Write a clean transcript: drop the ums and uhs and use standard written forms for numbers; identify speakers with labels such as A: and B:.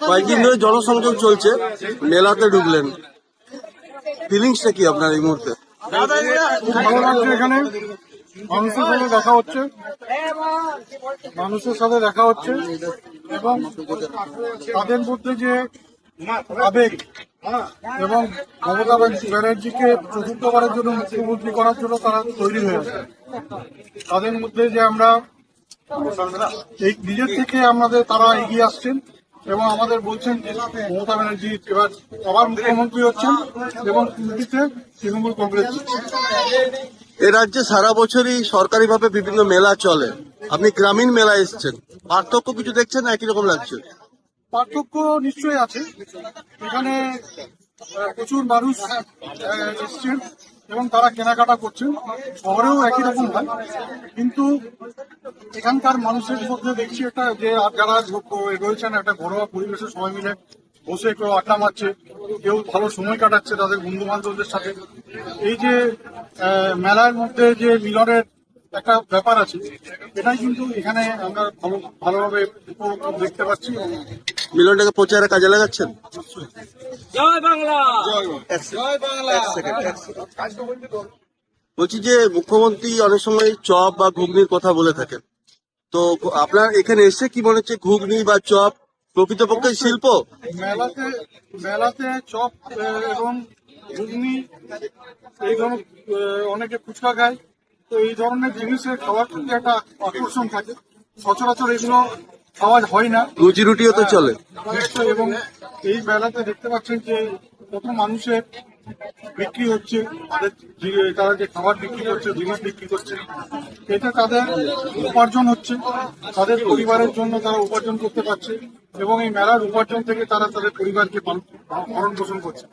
A: কয়েকদিন ধরে জনসংযোগ চলছে, মেলাতে ঢুকলেন, ফিলিংসটা কি আপনার এই মুহূর্তে?
B: খুব ভালো লাগছে। এখানে মানুষের সাথে দেখা হচ্ছে, এবং তাদের মধ্যে যে আবেগ এবং মমতা ব্যানার্জিকে চতুর্থবারের জন্য মুখ্যমন্ত্রী করার জন্য তারা তৈরি হয়ে আছে। তাদের মধ্যে যে আমরা এই নিজের থেকে তারা এগিয়ে আসছেন এবং আমাদের বলছেন যে মমতা ব্যানার্জি এবার আবার মুখ্যমন্ত্রী হচ্ছেন এবং দিল্লিতে তৃণমূল কংগ্রেস।
A: এ রাজ্যে সারা বছরই সরকারিভাবে বিভিন্ন মেলা চলে, আপনি গ্রামীণ মেলা এসেছেন, পার্থক্য কিছু দেখছেন না একই রকম লাগছে?
B: পার্থক্য নিশ্চয়ই আছে। এখানে প্রচুর মানুষ এসছেন এবং তারা কেনাকাটা করছেন। শহরেও একই রকম হয়, কিন্তু এখানকার মানুষের মধ্যে দেখছি একটা যে যারা রয়েছেন একটা ঘরোয়া পরিবেশে সবাই মিলে বসে কেউ আড্ডা মারছে, কেউ ভালো সময় কাটাচ্ছে তাদের বন্ধু বান্ধবদের সাথে। এই যে মেলার মধ্যে যে মিলনের একটা ব্যাপার আছে, এটাই কিন্তু এখানে আমরা ভালোভাবে দেখতে পাচ্ছি।
A: মিলনটাকে প্রচারের কাজে লাগাচ্ছেন?
C: জয় বাংলা।
A: বলছি যে মুখ্যমন্ত্রী অনেক সময় চপ বা ঘুগনির কথা বলে থাকেন, তো আপনার এখানে এসে কি মনে হচ্ছে, ঘুগনি বা চপ প্রকৃতপক্ষে শিল্প?
B: মেলাতে চপ এবং ঘুগনি, এই ধরনের অনেকে ফুচকা খায়, তো এই ধরনের জিনিসের খাওয়ার প্রতি একটা আকর্ষণ থাকে। সচরাচর এগুলো খাওয়া হয় না।
A: রুজি রুটিও তো চলে
B: এবং এই মেলাতে দেখতে পাচ্ছেন যে কত মানুষের বিক্রি হচ্ছে, তারা যে খাবার বিক্রি করছে, জিনিস বিক্রি করছে, এতে তাদের উপার্জন হচ্ছে, তাদের পরিবারের জন্য তারা উপার্জন করতে পারছে এবং এই মেলার উপার্জন থেকে তারা তাদের পরিবারকে ভরণ পোষণ করছে।